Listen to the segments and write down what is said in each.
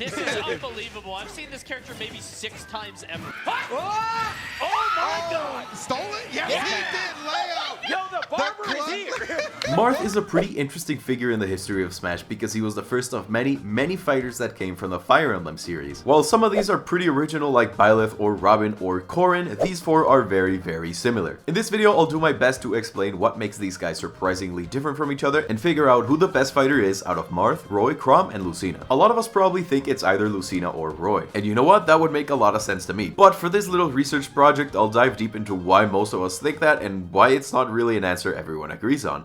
This is unbelievable. I've seen this character maybe 6 times ever. Oh, my God! Stole it? Yes, Yeah. he did. Layup. Yo, the barber is here. Marth is a pretty interesting figure in the history of Smash because he was the first of many fighters that came from the Fire Emblem series. While some of these are pretty original like Byleth or Robin or Corrin, these 4 are very similar. In this video, I'll do my best to explain what makes these guys surprisingly different from each other and figure out who the best fighter is out of Marth, Roy, Chrom, and Lucina. A lot of us probably think it's either Lucina or Roy, and you know what? That would make a lot of sense to me. But for this little research project, I'll dive deep into why most of us think that and why it's not really an answer everyone agrees on.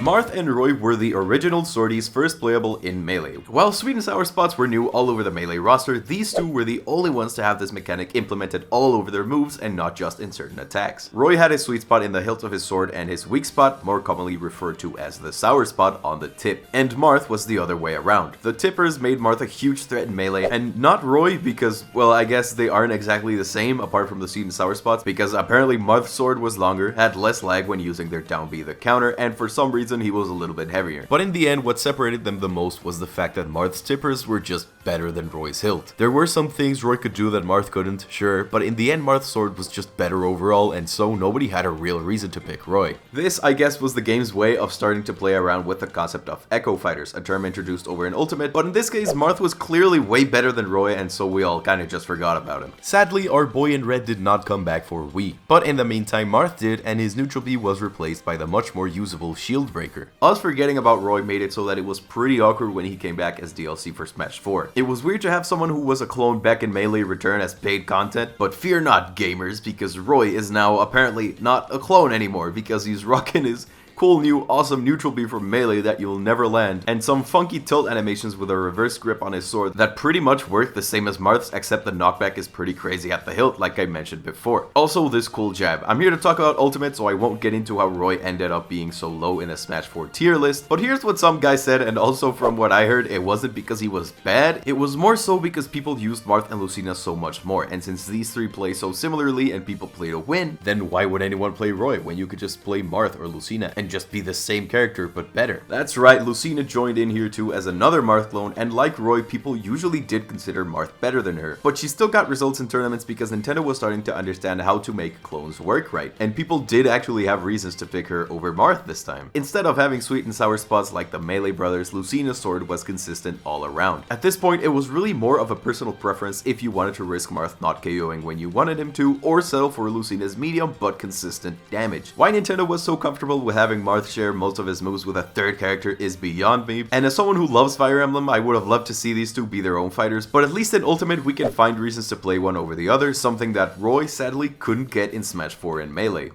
Marth and Roy were the original sorties first playable in Melee. While Sweet and Sour spots were new all over the Melee roster, these 2 were the only ones to have this mechanic implemented all over their moves and not just in certain attacks. Roy had his sweet spot in the hilt of his sword and his weak spot, more commonly referred to as the sour spot, on the tip. And Marth was the other way around. The tippers made Marth a huge threat in Melee, and not Roy because, well, I guess they aren't exactly the same apart from the sweet and sour spots, because apparently Marth's sword was longer, had less lag when using their down B the counter, and for some reason he was a little bit heavier. But in the end, what separated them the most was the fact that Marth's tippers were just better than Roy's hilt. There were some things Roy could do that Marth couldn't, sure, but in the end Marth's sword was just better overall, and so nobody had a real reason to pick Roy. This, I guess, was the game's way of starting to play around with the concept of Echo Fighters, a term introduced over in Ultimate, but in this case Marth was clearly way better than Roy, and so we all kinda just forgot about him. Sadly, our boy in red did not come back for Wii, but in the meantime Marth did, and his neutral B was replaced by the much more usable Shield Breaker. Us forgetting about Roy made it so that it was pretty awkward when he came back as DLC for Smash 4. It was weird to have someone who was a clone back in Melee return as paid content, but fear not, gamers, because Roy is now apparently not a clone anymore because he's rocking his cool new awesome neutral B from Melee that you'll never land, and some funky tilt animations with a reverse grip on his sword that pretty much work the same as Marth's, except the knockback is pretty crazy at the hilt like I mentioned before. Also this cool jab. I'm here to talk about Ultimate, so I won't get into how Roy ended up being so low in a Smash 4 tier list, but here's what some guys said, and also from what I heard, it wasn't because he was bad, it was more so because people used Marth and Lucina so much more, and since these 3 play so similarly and people play to win, then why would anyone play Roy when you could just play Marth or Lucina and just be the same character but better? That's right, Lucina joined in here too as another Marth clone, and like Roy, people usually did consider Marth better than her, but she still got results in tournaments because Nintendo was starting to understand how to make clones work right, and people did actually have reasons to pick her over Marth this time. Instead of having sweet and sour spots like the Melee brothers, Lucina's sword was consistent all around. At this point, it was really more of a personal preference if you wanted to risk Marth not KOing when you wanted him to, or settle for Lucina's medium but consistent damage. Why Nintendo was so comfortable with having Marth share most of his moves with a 3rd character is beyond me, and as someone who loves Fire Emblem, I would have loved to see these 2 be their own fighters, but at least in Ultimate we can find reasons to play one over the other, something that Roy sadly couldn't get in Smash 4 and Melee.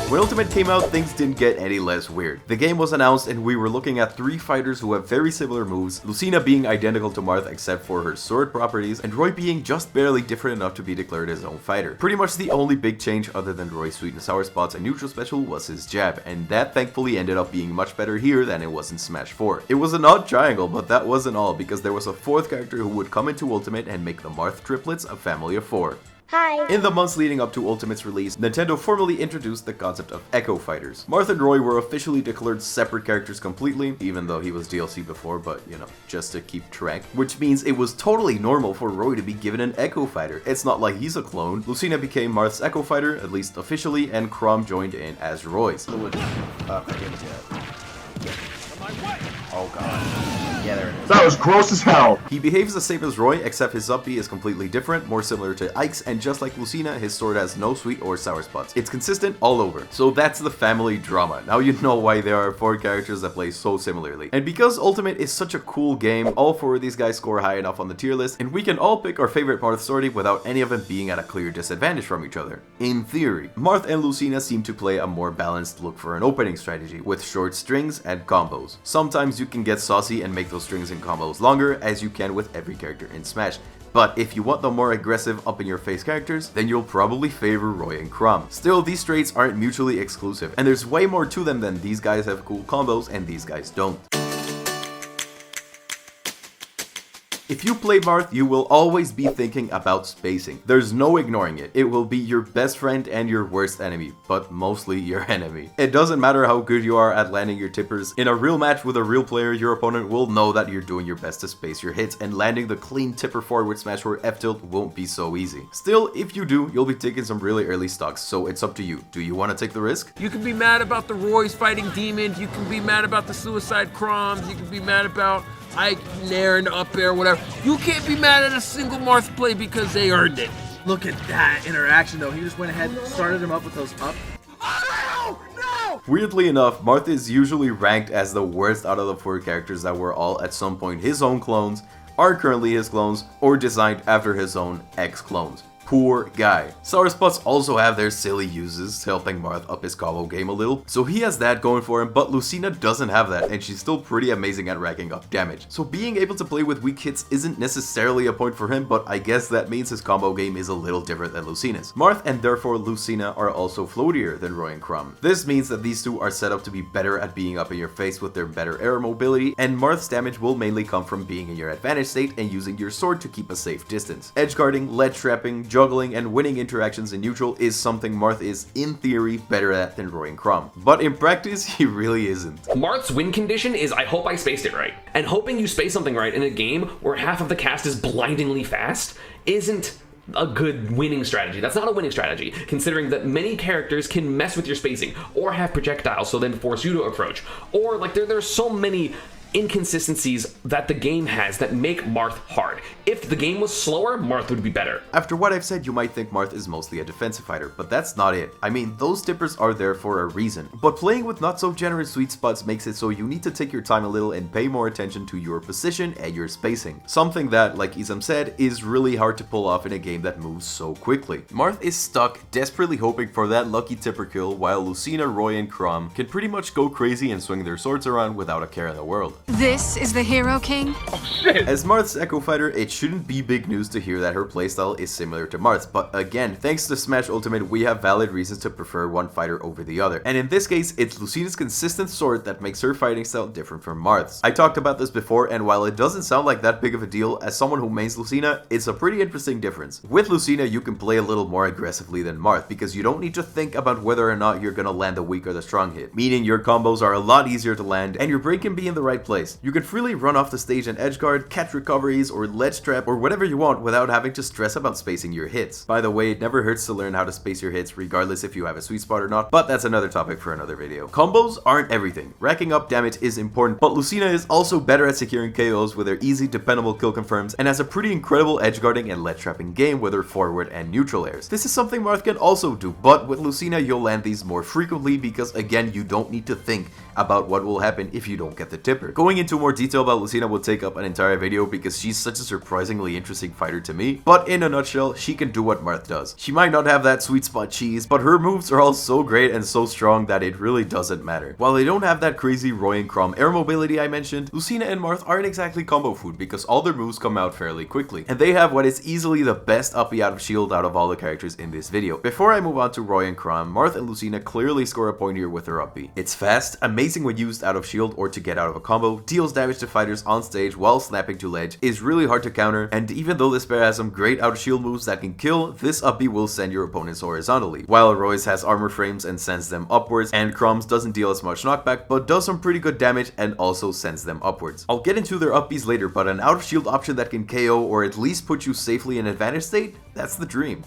When Ultimate came out, things didn't get any less weird. The game was announced and we were looking at 3 fighters who have very similar moves, Lucina being identical to Marth except for her sword properties, and Roy being just barely different enough to be declared his own fighter. Pretty much the only big change other than Roy's sweet and sour spots and neutral special was his jab, and that thankfully ended up being much better here than it was in Smash 4. It was an odd triangle, but that wasn't all, because there was a 4th character who would come into Ultimate and make the Marth triplets a family of 4. Hi. In the months leading up to Ultimate's release, Nintendo formally introduced the concept of Echo Fighters. Marth and Roy were officially declared separate characters completely, even though he was DLC before, but you know, just to keep track. Which means it was totally normal for Roy to be given an Echo Fighter. It's not like he's a clone. Lucina became Marth's Echo Fighter, at least officially, and Chrom joined in as Roy's. Oh god. Yeah, there it is. That was gross as hell. He behaves the same as Roy, except his up B is completely different, more similar to Ike's, and just like Lucina, his sword has no sweet or sour spots. It's consistent all over. So that's the family drama. Now you know why there are 4 characters that play so similarly. And because Ultimate is such a cool game, all 4 of these guys score high enough on the tier list, and we can all pick our favorite Marth sortie without any of them being at a clear disadvantage from each other. In theory, Marth and Lucina seem to play a more balanced look for an opening strategy, with short strings and combos. Sometimes you can get saucy and make those strings and combos longer, as you can with every character in Smash. But if you want the more aggressive up-in-your-face characters, then you'll probably favor Roy and Chrom. Still, these traits aren't mutually exclusive, and there's way more to them than these guys have cool combos and these guys don't. If you play Marth, you will always be thinking about spacing. There's no ignoring it. It will be your best friend and your worst enemy, but mostly your enemy. It doesn't matter how good you are at landing your tippers. In a real match with a real player, your opponent will know that you're doing your best to space your hits, and landing the clean tipper forward smash or F-tilt won't be so easy. Still, if you do, you'll be taking some really early stocks, so it's up to you. Do you want to take the risk? You can be mad about the Roy's fighting demons, you can be mad about the suicide Chroms, you can be mad about Ike Nair and up air, whatever. You can't be mad at a single Marth play because they earned it. Look at that interaction though. He just went ahead and started him up with those up. Oh, no! Weirdly enough, Marth is usually ranked as the worst out of the 4 characters that were all at some point his own clones, are currently his clones, or designed after his own ex-clones. Poor guy. Sour spots also have their silly uses, helping Marth up his combo game a little, so he has that going for him, but Lucina doesn't have that, and she's still pretty amazing at racking up damage. So being able to play with weak hits isn't necessarily a point for him, but I guess that means his combo game is a little different than Lucina's. Marth and therefore Lucina are also floatier than Roy and Chrom. This means that these two are set up to be better at being up in your face with their better air mobility, and Marth's damage will mainly come from being in your advantage state and using your sword to keep a safe distance. Edge guarding, ledge trapping, juggling, and winning interactions in neutral is something Marth is, in theory, better at than Roy and Chrom. But in practice, he really isn't. Marth's win condition is I hope I spaced it right. And hoping you space something right in a game where half of the cast is blindingly fast isn't a good winning strategy. That's not a winning strategy, considering that many characters can mess with your spacing, or have projectiles so then force you to approach. Or like there's so many inconsistencies that the game has that make Marth hard. If the game was slower, Marth would be better. After what I've said, you might think Marth is mostly a defensive fighter, but that's not it. I mean, those tippers are there for a reason. But playing with not so generous sweet spots makes it so you need to take your time a little and pay more attention to your position and your spacing. Something that, like Isam said, is really hard to pull off in a game that moves so quickly. Marth is stuck, desperately hoping for that lucky tipper kill, while Lucina, Roy, and Chrom can pretty much go crazy and swing their swords around without a care in the world. This is the Hero King? As Marth's Echo Fighter, it shouldn't be big news to hear that her playstyle is similar to Marth's, but again, thanks to Smash Ultimate, we have valid reasons to prefer one fighter over the other. And in this case, it's Lucina's consistent sword that makes her fighting style different from Marth's. I talked about this before, and while it doesn't sound like that big of a deal, as someone who mains Lucina, it's a pretty interesting difference. With Lucina, you can play a little more aggressively than Marth, because you don't need to think about whether or not you're gonna land the weak or the strong hit, meaning your combos are a lot easier to land, and your brain can be in the right place. You can freely run off the stage and edgeguard, catch recoveries, or ledge trap, or whatever you want without having to stress about spacing your hits. By the way, it never hurts to learn how to space your hits regardless if you have a sweet spot or not, but that's another topic for another video. Combos aren't everything. Racking up damage is important, but Lucina is also better at securing KOs with her easy, dependable kill confirms, and has a pretty incredible edgeguarding and ledge trapping game with her forward and neutral airs. This is something Marth can also do, but with Lucina you'll land these more frequently because again, you don't need to think about what will happen if you don't get the tipper. Going into more detail about Lucina will take up an entire video because she's such a surprisingly interesting fighter to me, but in a nutshell, she can do what Marth does. She might not have that sweet spot cheese, but her moves are all so great and so strong that it really doesn't matter. While they don't have that crazy Roy and Chrom air mobility I mentioned, Lucina and Marth aren't exactly combo food because all their moves come out fairly quickly, and they have what is easily the best uppy out of shield out of all the characters in this video. Before I move on to Roy and Chrom, Marth and Lucina clearly score a point here with her uppy. It's fast, amazing when used out of shield or to get out of a combo, deals damage to fighters on stage while snapping to ledge, is really hard to counter, and even though this pair has some great out of shield moves that can kill, this uppy will send your opponents horizontally, while Roy's has armor frames and sends them upwards, and Chrom's doesn't deal as much knockback but does some pretty good damage and also sends them upwards. I'll get into their uppies later, but an out of shield option that can KO or at least put you safely in advantage state, that's the dream.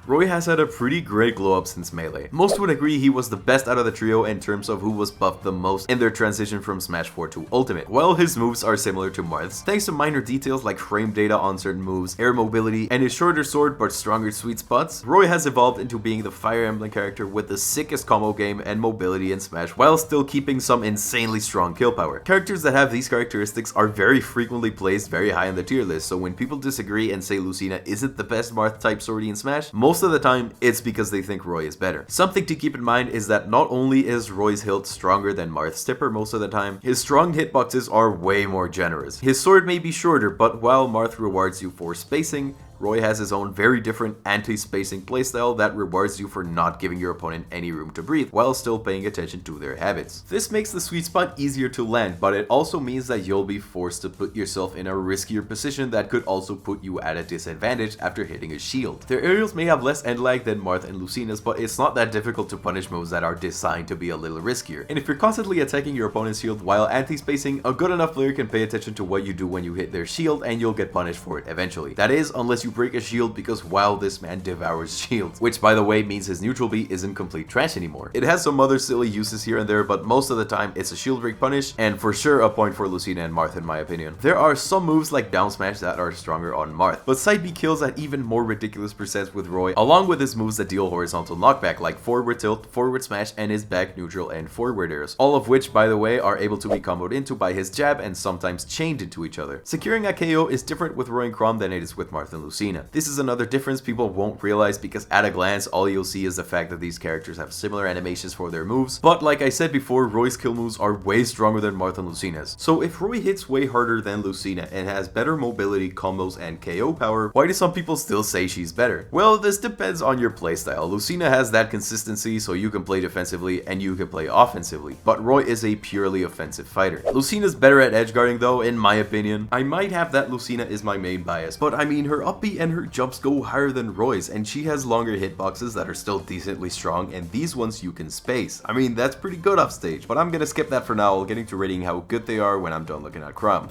Roy has had a pretty great glow up since Melee. Most would agree he was the best out of the trio in terms of who was buffed the most in their transition from Smash 4 to Ultimate. While his moves are similar to Marth's, thanks to minor details like frame data on certain moves, air mobility, and his shorter sword but stronger sweet spots, Roy has evolved into being the Fire Emblem character with the sickest combo game and mobility in Smash while still keeping some insanely strong kill power. Characters that have these characteristics are very frequently placed very high in the tier list, so when people disagree and say Lucina isn't the best Marth type swordie in Smash, most of the time it's because they think Roy is better. Something to keep in mind is that not only is Roy's hilt stronger than Marth's tipper most of the time, his strong hitboxes are way more generous. His sword may be shorter, but while Marth rewards you for spacing, Roy has his own very different anti-spacing playstyle that rewards you for not giving your opponent any room to breathe while still paying attention to their habits. This makes the sweet spot easier to land, but it also means that you'll be forced to put yourself in a riskier position that could also put you at a disadvantage after hitting a shield. Their aerials may have less end lag than Marth and Lucina's, but it's not that difficult to punish moves that are designed to be a little riskier. And if you're constantly attacking your opponent's shield while anti-spacing, a good enough player can pay attention to what you do when you hit their shield and you'll get punished for it eventually. That is, unless you break a shield, because wow, this man devours shields. Which by the way means his neutral B isn't complete trash anymore. It has some other silly uses here and there, but most of the time it's a shield break punish, and for sure a point for Lucina and Marth in my opinion. There are some moves like down smash that are stronger on Marth, but side B kills at even more ridiculous percents with Roy, along with his moves that deal horizontal knockback like forward tilt, forward smash, and his back neutral and forward airs, all of which by the way are able to be comboed into by his jab and sometimes chained into each other. Securing a KO is different with Roy and Chrom than it is with Marth and Lucina. This is another difference people won't realize because at a glance all you'll see is the fact that these characters have similar animations for their moves, but like I said before, Roy's kill moves are way stronger than Marth and Lucina's. So if Roy hits way harder than Lucina and has better mobility, combos, and KO power, why do some people still say she's better? Well, this depends on your playstyle. Lucina has that consistency so you can play defensively and you can play offensively, but Roy is a purely offensive fighter. Lucina's better at edgeguarding though, in my opinion. I might have that Lucina is my main bias, but I mean her up B and her jumps go higher than Roy's, and she has longer hitboxes that are still decently strong, and these ones you can space. I mean, that's pretty good off stage, but I'm gonna skip that for now, getting to rating how good they are when I'm done looking at Chrom.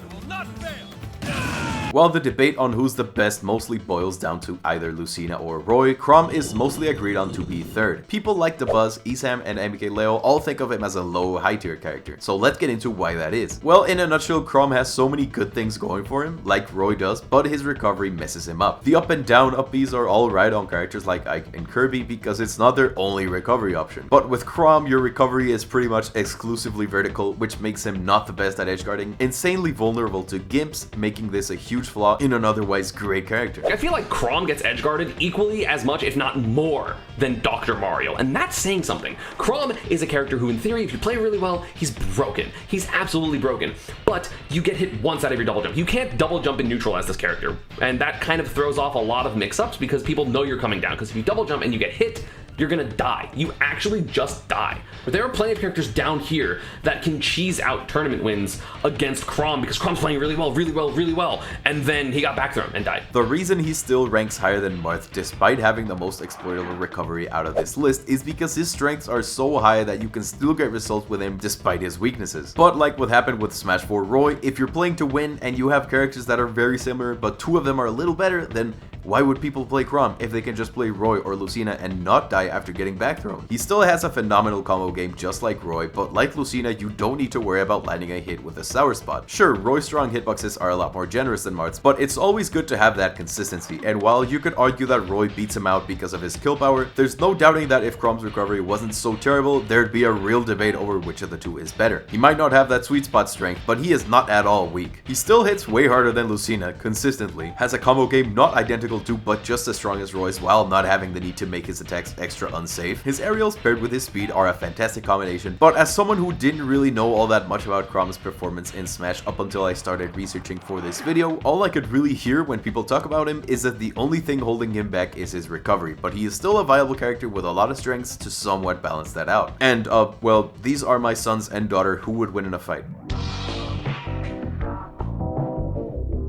While the debate on who's the best mostly boils down to either Lucina or Roy, Chrom is mostly agreed on to be third. People like The Buzz, Isam, and MKLeo all think of him as a low high tier character, so let's get into why that is. Well, in a nutshell, Chrom has so many good things going for him, like Roy does, but his recovery messes him up. The up and down up Bs are alright on characters like Ike and Kirby because it's not their only recovery option. But with Chrom, your recovery is pretty much exclusively vertical, which makes him not the best at edgeguarding, insanely vulnerable to gimps, making this a huge flaw in an otherwise great character. I feel like Chrom gets edgeguarded equally as much, if not more, than Dr. Mario, and that's saying something. Chrom is a character who, in theory, if you play really well, he's broken. He's absolutely broken, but you get hit once out of your double jump. You can't double jump in neutral as this character, and that kind of throws off a lot of mix-ups because people know you're coming down, because if you double jump and you get hit, you're gonna die. You actually just die. But there are plenty of characters down here that can cheese out tournament wins against Chrom because Chrom's playing really well, and then he got back thrown and died. The reason he still ranks higher than Marth despite having the most exploitable recovery out of this list is because his strengths are so high that you can still get results with him despite his weaknesses. But like what happened with Smash 4 Roy, if you're playing to win and you have characters that are very similar but two of them are a little better, then why would people play Chrom if they can just play Roy or Lucina and not die after getting back thrown? He still has a phenomenal combo game just like Roy, but like Lucina, you don't need to worry about landing a hit with a sour spot. Sure, Roy's strong hitboxes are a lot more generous than Marth's, but it's always good to have that consistency, and while you could argue that Roy beats him out because of his kill power, there's no doubting that if Chrom's recovery wasn't so terrible, there'd be a real debate over which of the two is better. He might not have that sweet spot strength, but he is not at all weak. He still hits way harder than Lucina, consistently, has a combo game not identical to but just as strong as Roy's while not having the need to make his attacks extra unsafe. His aerials paired with his speed are a fantastic combination, but as someone who didn't really know all that much about Chrom's performance in Smash up until I started researching for this video, all I could really hear when people talk about him is that the only thing holding him back is his recovery, but he is still a viable character with a lot of strengths to somewhat balance that out. And well, these are my sons and daughter who would win in a fight.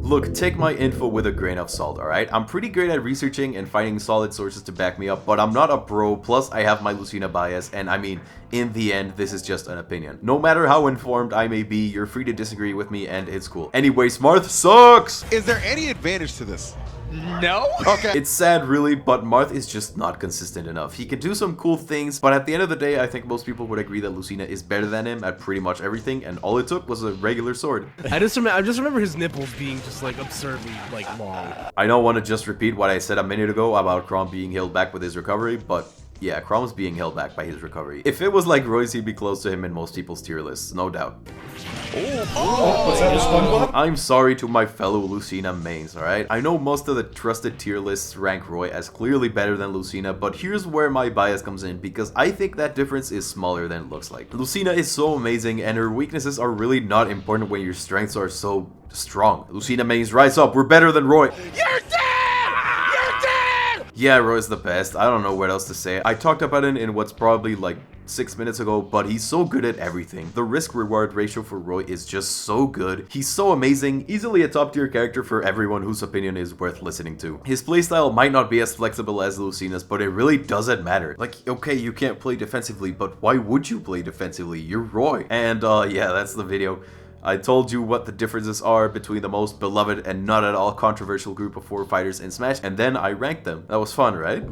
Look, take my info with a grain of salt, alright? I'm pretty great at researching and finding solid sources to back me up, but I'm not a pro, plus I have my Lucina bias, and I mean, in the end, this is just an opinion. No matter how informed I may be, you're free to disagree with me, and it's cool. Anyways, Marth sucks! Is there any advantage to this? No? Okay. It's sad really, but Marth is just not consistent enough. He can do some cool things, but at the end of the day, I think most people would agree that Lucina is better than him at pretty much everything, and all it took was a regular sword. I just remember his nipples being just like absurdly like long. I don't want to just repeat what I said a minute ago about Chrom being held back with his recovery, but yeah, Chrom's being held back by his recovery. If it was like Roy's, he'd be close to him in most people's tier lists, no doubt. I'm sorry to my fellow Lucina mains, alright? I know most of the trusted tier lists rank Roy as clearly better than Lucina, but here's where my bias comes in, because I think that difference is smaller than it looks like. Lucina is so amazing, and her weaknesses are really not important when your strengths are so strong. Lucina mains, rise up, we're better than Roy. You're dead! Yeah, Roy's the best. I don't know what else to say. I talked about it in what's probably like 6 minutes ago, but he's so good at everything. The risk-reward ratio for Roy is just so good. He's so amazing, easily a top-tier character for everyone whose opinion is worth listening to. His playstyle might not be as flexible as Lucina's, but it really doesn't matter. Like, okay, you can't play defensively, but why would you play defensively? You're Roy. And yeah, that's the video. I told you what the differences are between the most beloved and not at all controversial group of 4 fighters in Smash, and then I ranked them. That was fun, right?